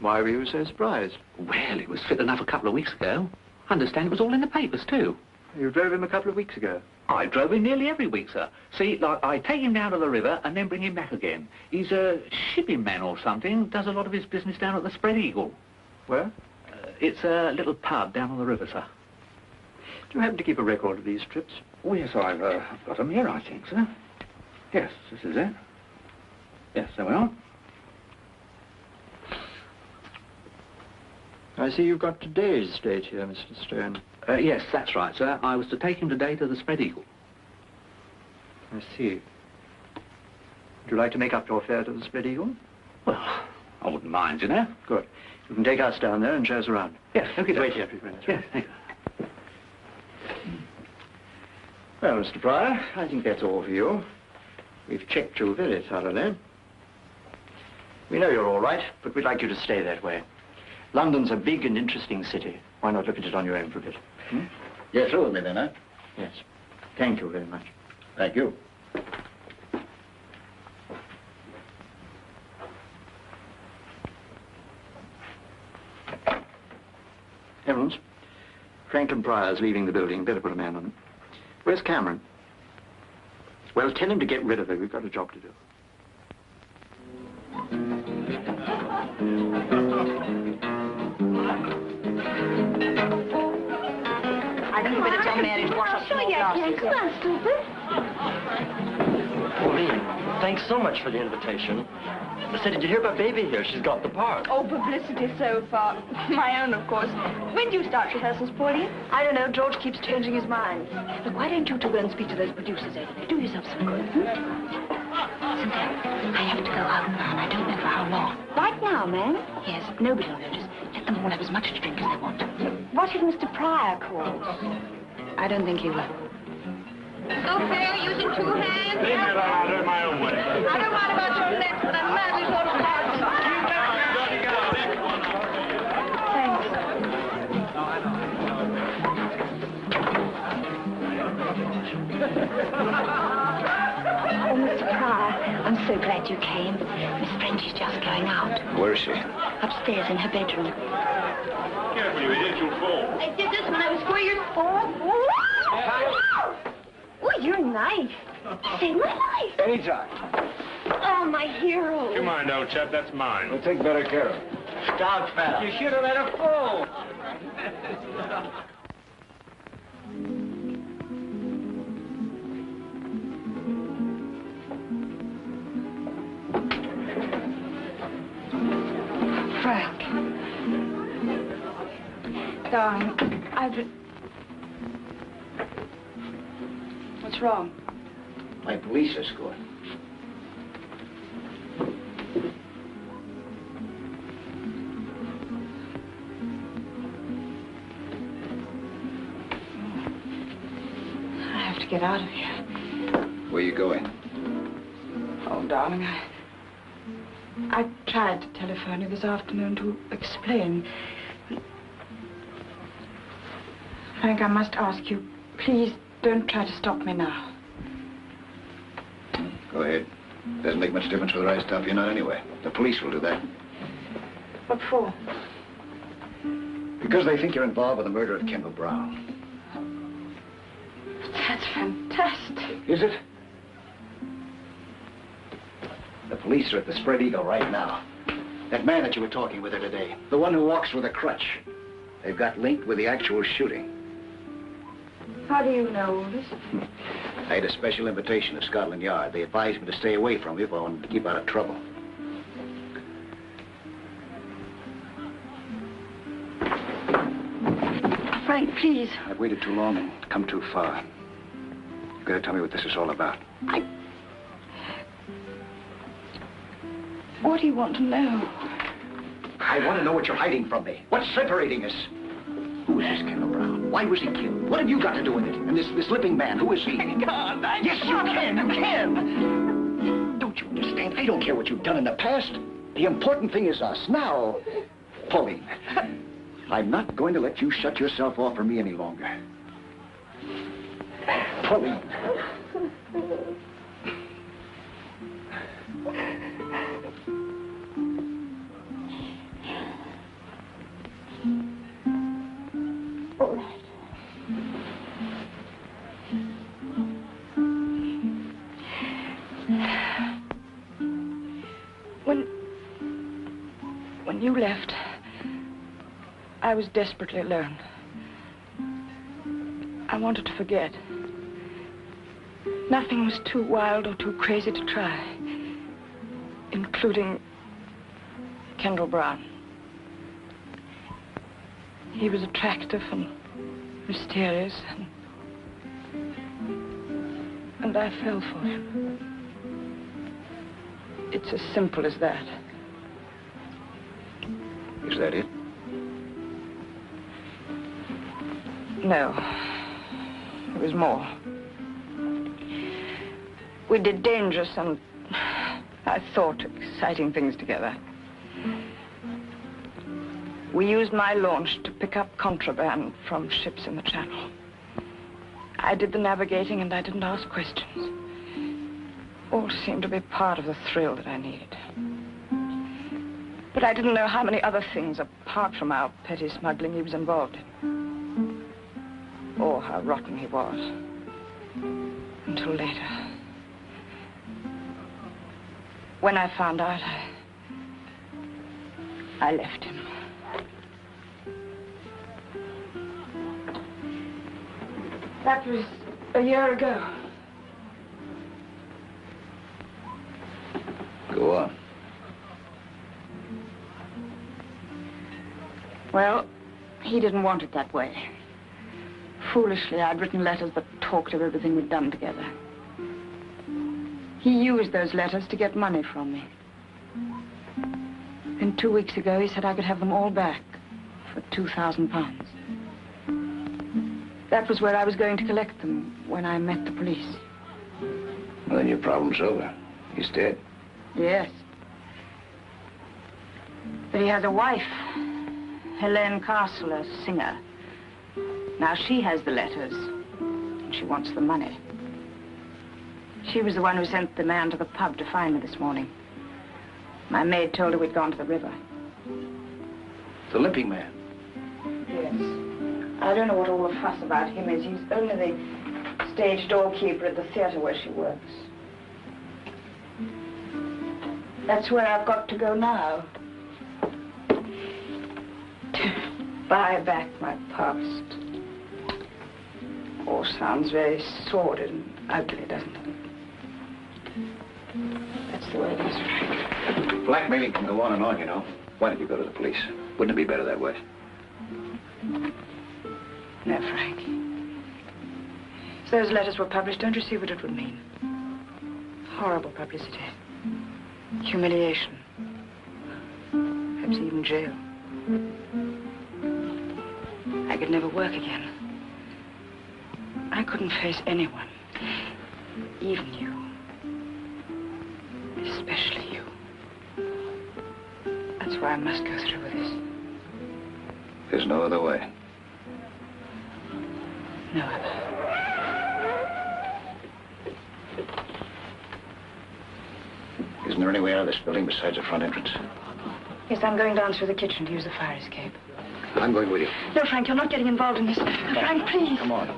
Why were you so surprised? Well, it was fit enough a couple of weeks ago. I understand it was all in the papers, too. You drove him a couple of weeks ago? I drove him nearly every week, sir. See, like, I take him down to the river and then bring him back again. He's a shipping man or something, does a lot of his business down at the Spread Eagle. Where? It's a little pub down on the river, sir. Do you happen to keep a record of these trips? Oh, yes, I've got them here, I think, sir. Yes, this is it. Yes, there we are. I see you've got today's date here, Mr. Stone. Yes, that's right, sir. I was to take him today to the Spread Eagle. I see. Would you like to make up your fare to the Spread Eagle? Well, I wouldn't mind, you know. Good. You can take us down there and show us around. Yes, okay. Wait here, a few minutes. Yes, thank you. Well, Mr. Pryor, I think that's all for you. We've checked you very thoroughly. We know you're all right, but we'd like you to stay that way. London's a big and interesting city. Why not look at it on your own for a bit? Hmm? Yes, sure with me then, huh? Yes. Thank you very much. Thank you. Franklin Pryor's leaving the building. Better put a man on him. Where's Cameron? Well, tell him to get rid of her. We've got a job to do. I think you better tell Mary to wash up some more glasses. Come on, stupid. Pauline, thanks so much for the invitation. I said, did you hear about Baby here? She's got the part. Oh, publicity so far. My own, of course. When do you start rehearsals, Pauline? I don't know. George keeps changing his mind. Look, why don't you two go and speak to those producers over there? Do yourself some good. Cynthia, I have to go out now, and I don't know for how long. Right now, ma'am? Yes, nobody will notice. Let them all have as much to drink as they want. What if Mr. Pryor calls? I don't think he will. So fair, using two hands? Leave me alone, I'll do it my own way. I don't mind about your legs, but I'm madly sort of tired. Oh, Mr. Pryor, I'm so glad you came. Miss French is just going out. Where is she? Upstairs in her bedroom. Careful, you idiot, you'll fall. I did this when I was 4 years old. Oh, you're nice. Saved my life. Anytime. Oh, my hero. You mind, old chap, that's mine. We'll take better care of it. Stop, fella. You should have let her fall. Frank. Darling, What's wrong? My police escort. I have to get out of here. Where are you going? Oh, darling, I tried to telephone you this afternoon to explain. Frank, I must ask you, please don't try to stop me now. Go ahead. Doesn't make much difference whether I stop you or not anyway. The police will do that. What for? Because they think you're involved with the murder of Kendall Brown. That's fantastic. Is it? The police are at the Spread Eagle right now. That man that you were talking with her today, the one who walks with a crutch. They've got linked with the actual shooting. How do you know all this? I had a special invitation to Scotland Yard. They advised me to stay away from you if I wanted to keep out of trouble. Frank, please. I've waited too long and come too far. You've got to tell me what this is all about. What do you want to know? I want to know what you're hiding from me. What's separating us? Who is this Kendall Brown? Why was he killed? What have you got to do with it? And this Limping man, who is he? God, yes, you can. You can. Don't you understand? I don't care what you've done in the past. The important thing is us. Now, Pauline, I'm not going to let you shut yourself off from me any longer. Pauline. All right. When you left, I was desperately alone. I wanted to forget. Nothing was too wild or too crazy to try, including Kendall Brown. He was attractive and mysterious, and I fell for him. It's as simple as that. Is that it? No. There was more. We did dangerous and, I thought, exciting things together. We used my launch to pick up contraband from ships in the Channel. I did the navigating and I didn't ask questions. All seemed to be part of the thrill that I needed. But I didn't know how many other things, apart from our petty smuggling, he was involved in. or how rotten he was. Until later. When I found out, I left him. That was a year ago. Go on. Well, he didn't want it that way. Foolishly, I'd written letters that talked of everything we'd done together. He used those letters to get money from me. Then 2 weeks ago, he said I could have them all back for £2,000. That was where I was going to collect them when I met the police. Well, then your problem's over. He's dead. Yes. But he has a wife, Helene Castle, a singer. Now, she has the letters, and she wants the money. She was the one who sent the man to the pub to find me this morning. My maid told her we'd gone to the river. The Limping man. Yes. I don't know what all the fuss about him is. He's only the stage doorkeeper at the theater where she works. That's where I've got to go now. To buy back my past. All sounds very sordid and ugly, doesn't it? That's the way it is, Frank. Blackmailing can go on and on, you know. Why don't you go to the police? Wouldn't it be better that way? No, Frank. If those letters were published, don't you see what it would mean? Horrible publicity. Humiliation. Perhaps even jail. I could never work again. I couldn't face anyone. Even you. Especially you. That's why I must go through with this. There's no other way. No other. Isn't there any way out of this building besides the front entrance? Yes, I'm going down through the kitchen to use the fire escape. I'm going with you. No, Frank, you're not getting involved in this. Frank, please. Come on.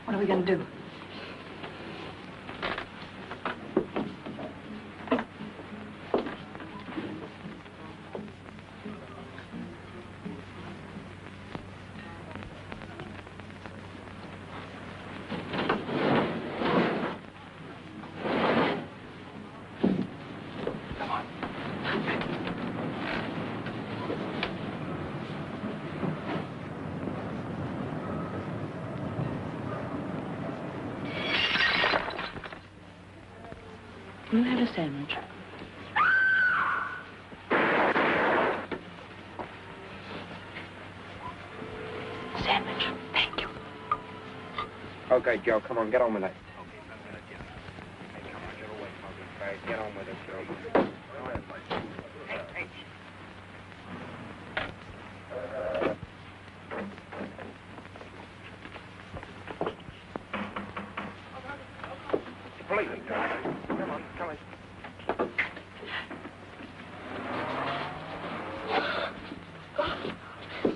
What are we going to do? Will you have a sandwich? Sandwich. Thank you. Okay, Joe, come on, get on with it. Get on with it, Joe.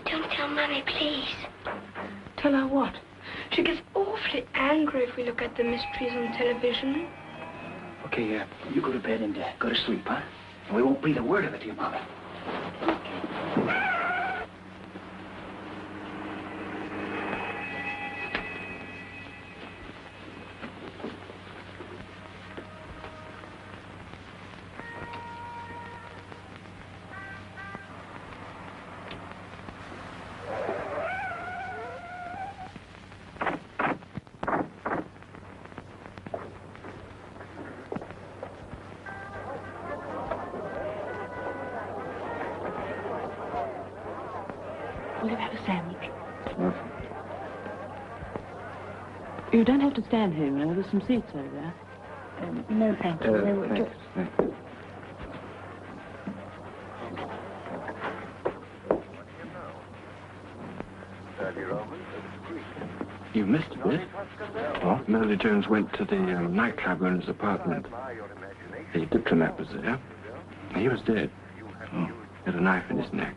Don't tell Mommy, please. Tell her what? She gets awfully angry if we look at the mysteries on television. Okay, you go to bed and go to sleep, huh? And we won't breathe a word of it to your mother. Will you have a sandwich? You don't have to stand here, you know. There's some seats over there. No, thank you. They were just... You missed a bit. What? Melody Jones went to the nightclub owner's apartment. The diplomat was there. He was dead. Oh. He had a knife in his neck.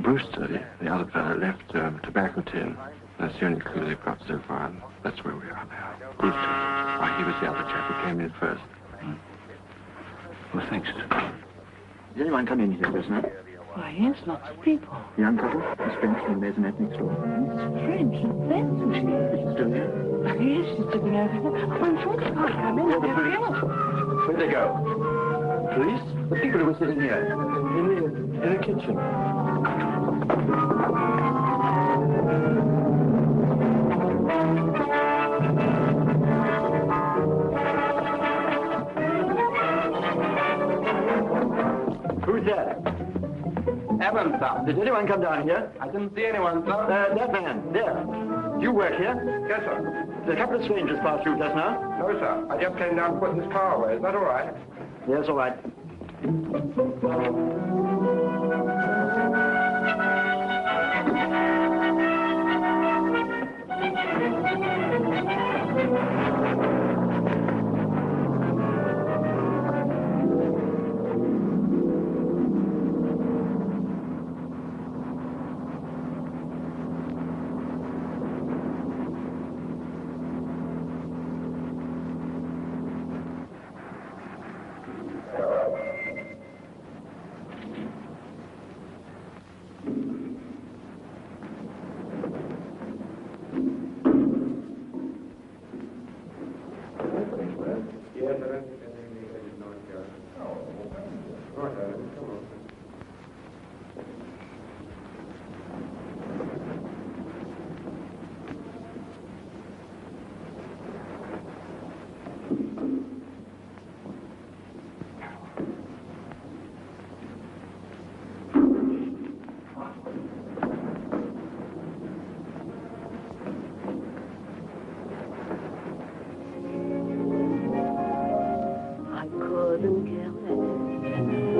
Brewster, the other fellow, left tobacco tin. That's the only clue they've got so far. And that's where we are now. These two. Why, he was the other chap who came in first. Well, thanks. Did anyone come in here just now? Why, yes, lots of people. Young couple, Miss French from the maisonette next door. Miss French, that's she. Is she still here? Yes, she's sitting over there. Oh, I'm afraid she can't come in. Oh, the police. Where'd they go? Police? The people who were sitting here. In the kitchen. Who's there? Evans, sir. Did anyone come down here? I didn't see anyone, sir. That man, there. You work here? Yes, sir. Did a couple of strangers pass through just now? No, sir. I just came down putting this car away. Is that all right? Yes, all right.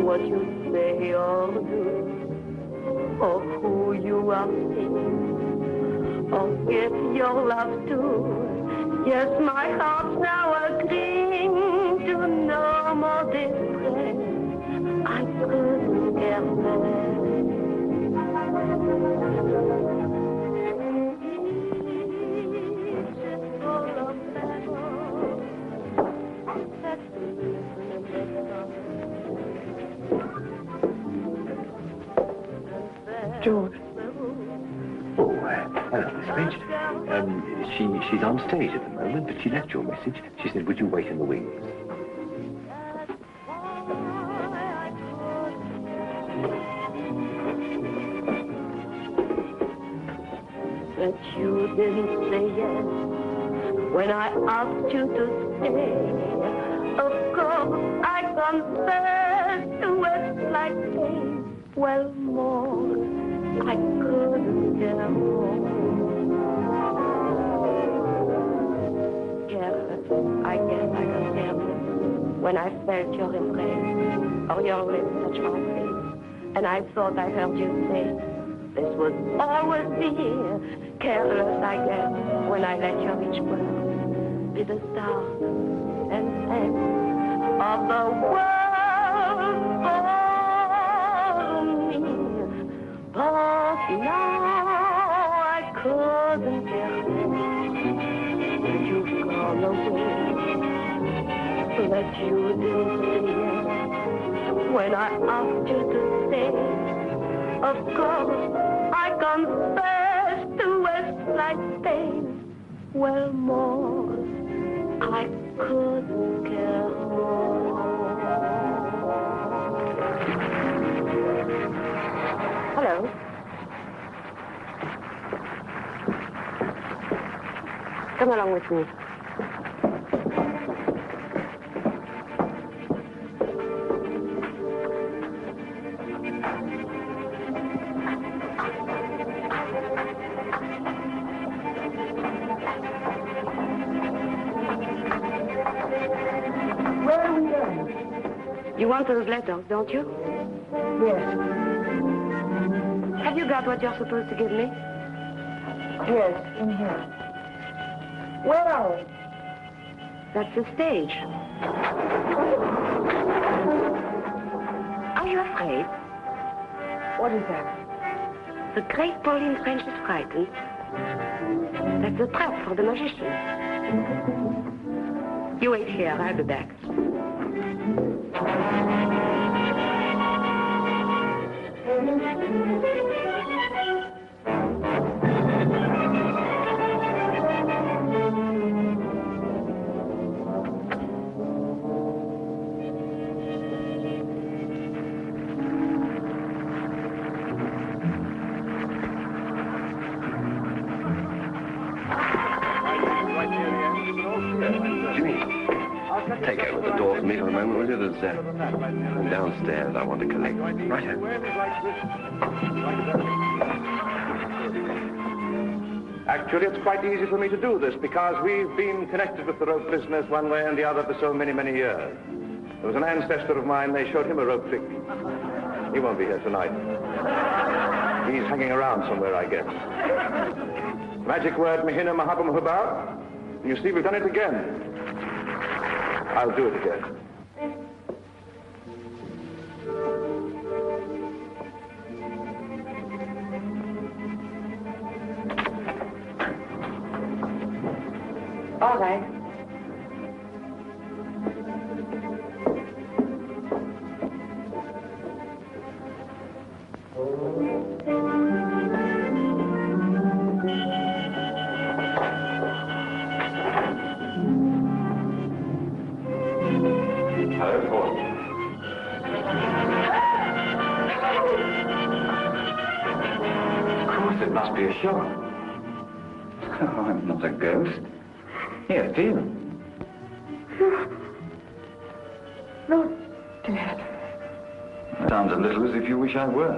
What you say or do, or who you are seeing, or give your love to. Yes, my heart's now agreeing to no more distress. I couldn't care less. George. Oh, hello, Miss French. She's on stage at the moment, but she left your message. She said, would you wait in the wings? But you didn't say yes when I asked you to stay. Of course, I confess to it like pain. Well, more, I couldn't care more. Careless, I guess I got careless when I felt your embrace or your lips touch my face, and I thought I heard you say, this would always be here. Careless, I guess, when I let your each word be the start and end of the world. But now I couldn't care less. You've gone away, but you didn't say yes when I asked you to stay. Of course, I confess to Westlight pain. Well, more, I couldn't care more. Hello. Come along with me. Where are we going? You want those letters, don't you? Yes. Have you got what you're supposed to give me? Yes, in here. Where are we? That's the stage. Are you afraid? What is that? The great Pauline French is frightened. That's a trap for the magician. You wait here, I'll be back. Jimmy, take over the door for me for a moment, will you? There's one downstairs I want to collect. Right. Actually, it's quite easy for me to do this because we've been connected with the rope business one way and the other for so many, many years. There was an ancestor of mine, they showed him a rope trick. He won't be here tonight. He's hanging around somewhere, I guess. Magic word, Mahina Mahabam Hubab. You see, we've done it again. I'll do it again. All right. It must be a shock. Oh, I'm not a ghost. Here, feel. No, Dad. Sounds a little as if you wish I were.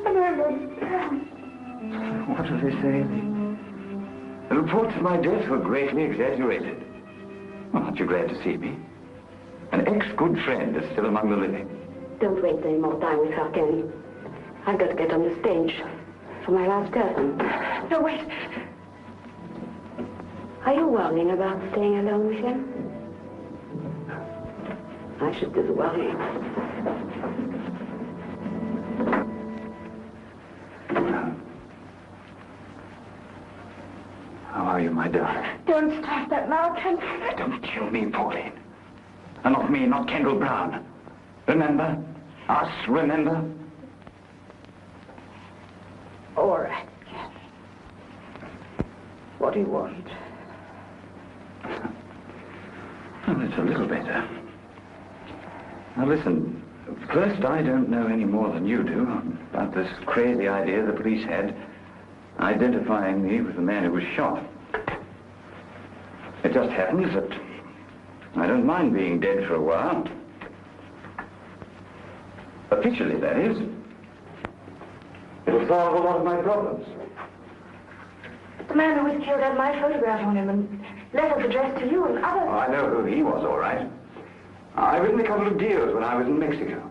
I don't understand. What do they say? The reports of my death were greatly exaggerated. Well, aren't you glad to see me? An ex-good friend is still among the living. Don't waste any more time with her, Ken. I've got to get on the stage for my last curtain. No, wait. Are you worrying about staying alone with him? I should do the worrying. How are you, my darling? Don't stop that now, Ken. Don't kill me, Pauline. And not me, not Kendall Brown. Remember? Us, remember? All right, Ken. What do you want? Well, it's a little better. Now, listen. First, I don't know any more than you do about this crazy idea the police had identifying me with the man who was shot. It just happens that I don't mind being dead for a while. Officially, that is. It'll solve a lot of my problems. The man who was killed had my photograph on him and letters addressed to you and others. Oh, I know who he was, all right. I written a couple of deals when I was in Mexico.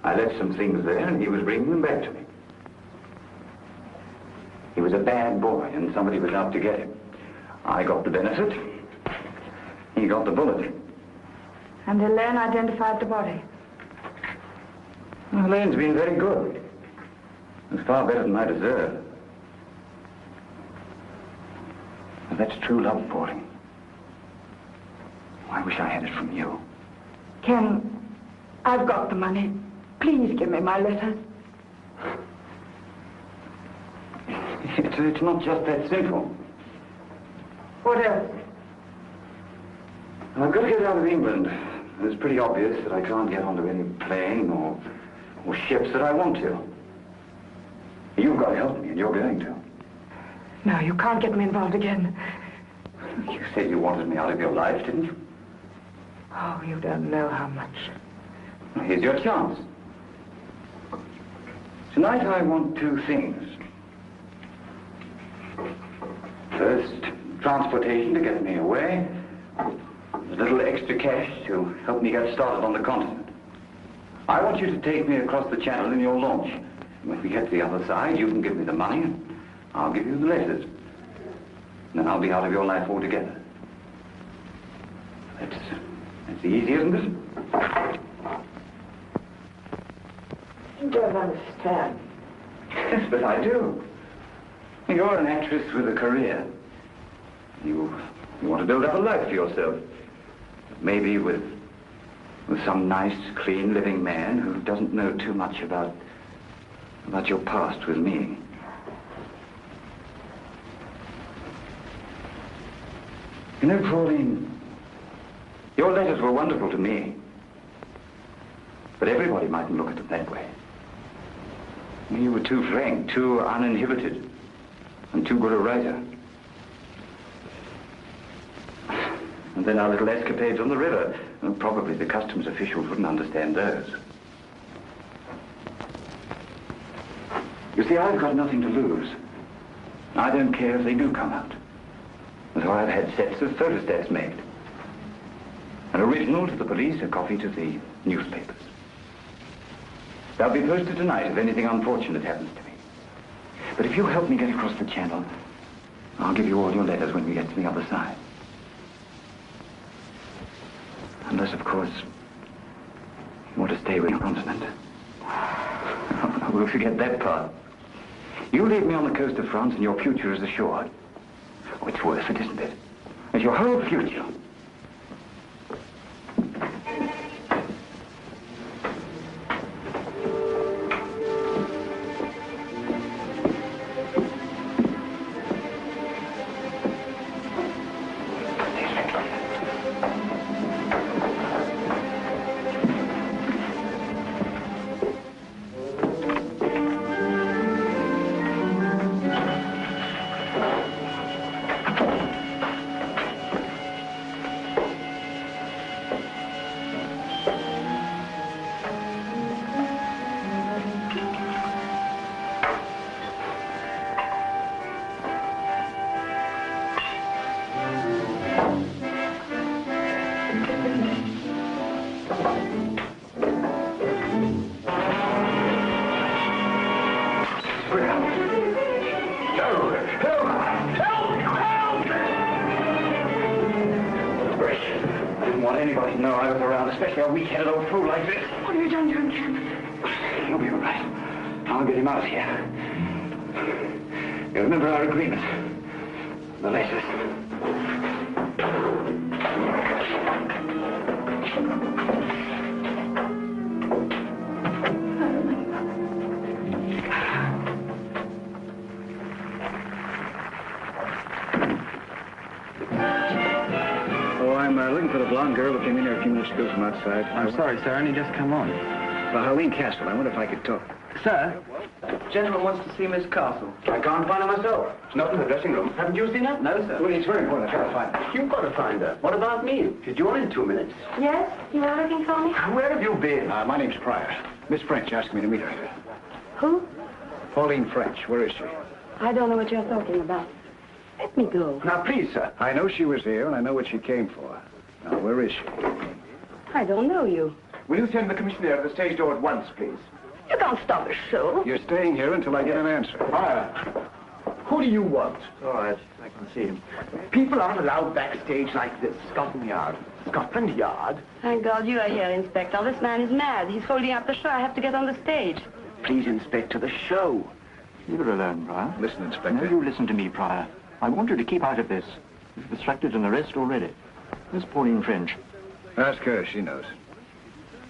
I left some things there, and he was bringing them back to me. He was a bad boy, and somebody was out to get him. I got the benefit. He got the bullet. And Elaine identified the body. Well, Elaine's been very good. It's far better than I deserve. But that's true love, Pauline. I wish I had it from you. Ken, I've got the money. Please give me my letters. It's not just that simple. What else? I've got to get out of England. It's pretty obvious that I can't get onto any plane or ships that I want to. You've got to help me, and you're going to. No, you can't get me involved again. You said you wanted me out of your life, didn't you? Oh, you don't know how much. Well, here's your chance. Tonight I want two things. First, transportation to get me away. A little extra cash to help me get started on the continent. I want you to take me across the channel in your launch. When we get to the other side, you can give me the money, and I'll give you the letters. And then I'll be out of your life altogether. That's easy, isn't it? You don't understand. Yes, but I do. You're an actress with a career. You want to build up a life for yourself. Maybe with some nice, clean, living man who doesn't know too much about your past with me. You know, Pauline, your letters were wonderful to me. But everybody mightn't look at them that way. You were too frank, too uninhibited, and too good a writer. And then our little escapades on the river. Well, probably the customs officials wouldn't understand those. You see, I've got nothing to lose. I don't care if they do come out. So I've had sets of photostats made. An original to the police, a copy to the newspapers. They'll be posted tonight if anything unfortunate happens to me. But if you help me get across the channel, I'll give you all your letters when we get to the other side. Unless, of course, you want to stay with your continent. We'll forget that part. You leave me on the coast of France and your future is assured. Oh, it's worth it, isn't it? It's your whole future. Especially a weak-headed old fool like this. What have you done to him, Captain? You'll be all right. I'll get him out of here. You remember our agreement? The letters. For the blonde girl who came in here a few minutes ago from outside. I'm sorry, sir. Only just come on. Well, Harleen Castle. I wonder if I could talk. Sir? Gentleman wants to see Miss Castle. I can't find her myself. She's not in the dressing room. Haven't you seen her? No, sir. Well, it's very important. I've got to find her. You've got to find her. What about me? Could you on in 2 minutes? Yes? You were looking for me? Where have you been? My name's Pryor. Miss French asked me to meet her. Who? Pauline French. Where is she? I don't know what you're talking about. Let me go. Now, please, sir. I know she was here, and I know what she came for. Now, where is she? I don't know you. Will you send the commissioner to the stage door at once, please? You can't stop a show. You're staying here until I get an answer. Who do you want? All right, I can see him. People aren't allowed backstage like this. Scotland Yard. Scotland Yard? Thank God you are here, Inspector. This man is mad. He's holding up the show. I have to get on the stage. Please, Inspector, the show. Leave her alone, Pryor. Listen, Inspector. Now, you listen to me, Pryor. I want you to keep out of this. You've obstructed an arrest already. Miss Pauline French. Ask her. She knows.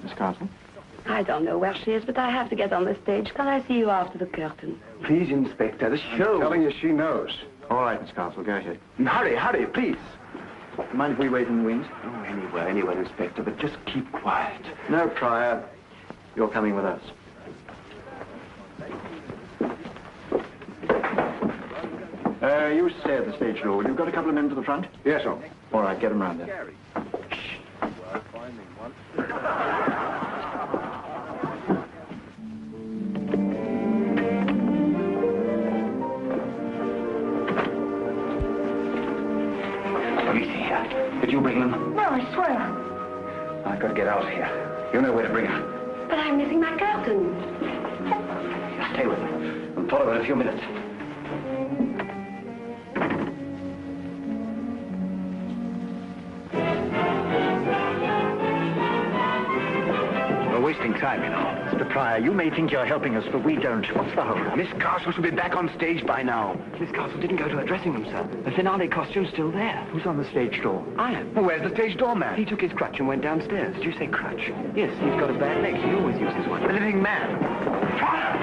Miss Castle? I don't know where she is, but I have to get on the stage. Can I see you after the curtain? Please, Inspector, the show. I'm telling you, she knows. All right, Miss Castle, go ahead. Hurry, hurry, please. Mind if we wait in the wings? Oh, anywhere, Inspector, but just keep quiet. No, Pryor. You're coming with us. You stay at the stage door. You've got a couple of men to the front? Yes, sir. All right, get them round there. Police here. Did you bring them? No, I swear. I've got to get out of here. You know where to bring her. But I'm missing my curtain. Just stay Follow in a few minutes. We're wasting time, you know. Mr. Pryor, you may think you're helping us, but we don't. What's the hold? Miss Castle should be back on stage by now. Miss Castle didn't go to her dressing room, sir. The finale costume's still there. Who's on the stage door? I am. Well, where's the stage doorman? He took his crutch and went downstairs. Did you say crutch? Yes, he's got a bad leg. He always uses one. The living man. Pryor!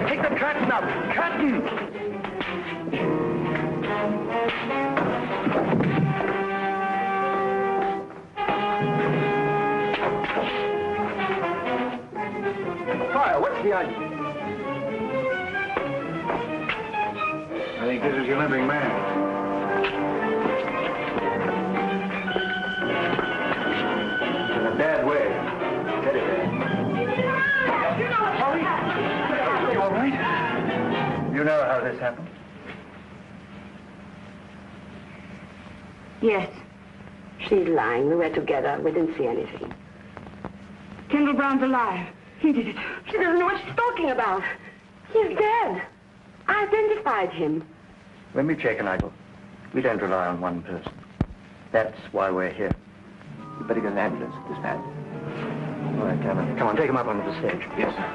Take the curtain up! Curtain! Pryor, what's the idea? I think this is your living man. In a bad way. Steady there. You all right? You know how this happened? Yes. She's lying. We were together. We didn't see anything. Kendall Brown's alive. He did it. She doesn't know what she's talking about. He's dead. I identified him. When we check an idol, we don't rely on one person. That's why we're here. You better get an ambulance for this man. All right, Cameron. Come on, take him up onto the stage. Yes, sir.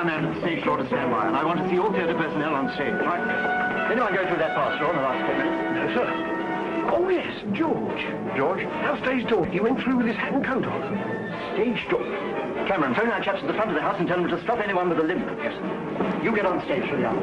Man, stage door to stand by, and I want to see all theatre personnel on stage. Right? Anyone go through that pass door in the last 10 minutes? No, sir. Oh, yes, George. George? Our stage door. He went through with his hat and coat on. Stage door? Cameron, phone our chaps at the front of the house and tell them to stop anyone with a limp. Yes, sir. You get on stage for the hour.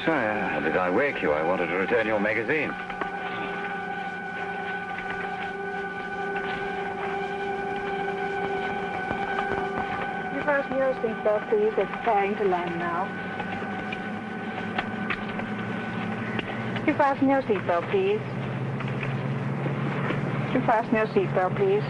How did I wake you? I wanted to return your magazine. You fasten your seatbelt, please. It's preparing to land now. You fasten your seatbelt, please. You fasten your seatbelt, please.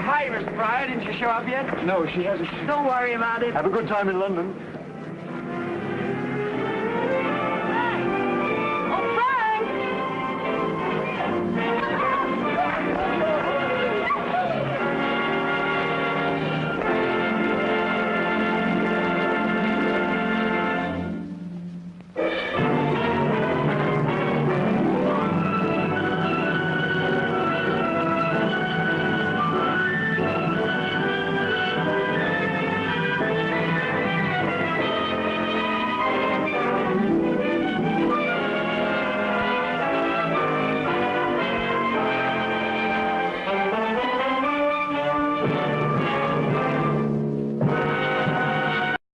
Hi, Mr. Pryor. Didn't you show up yet? No, she hasn't. Don't worry about it. Have a good time in London.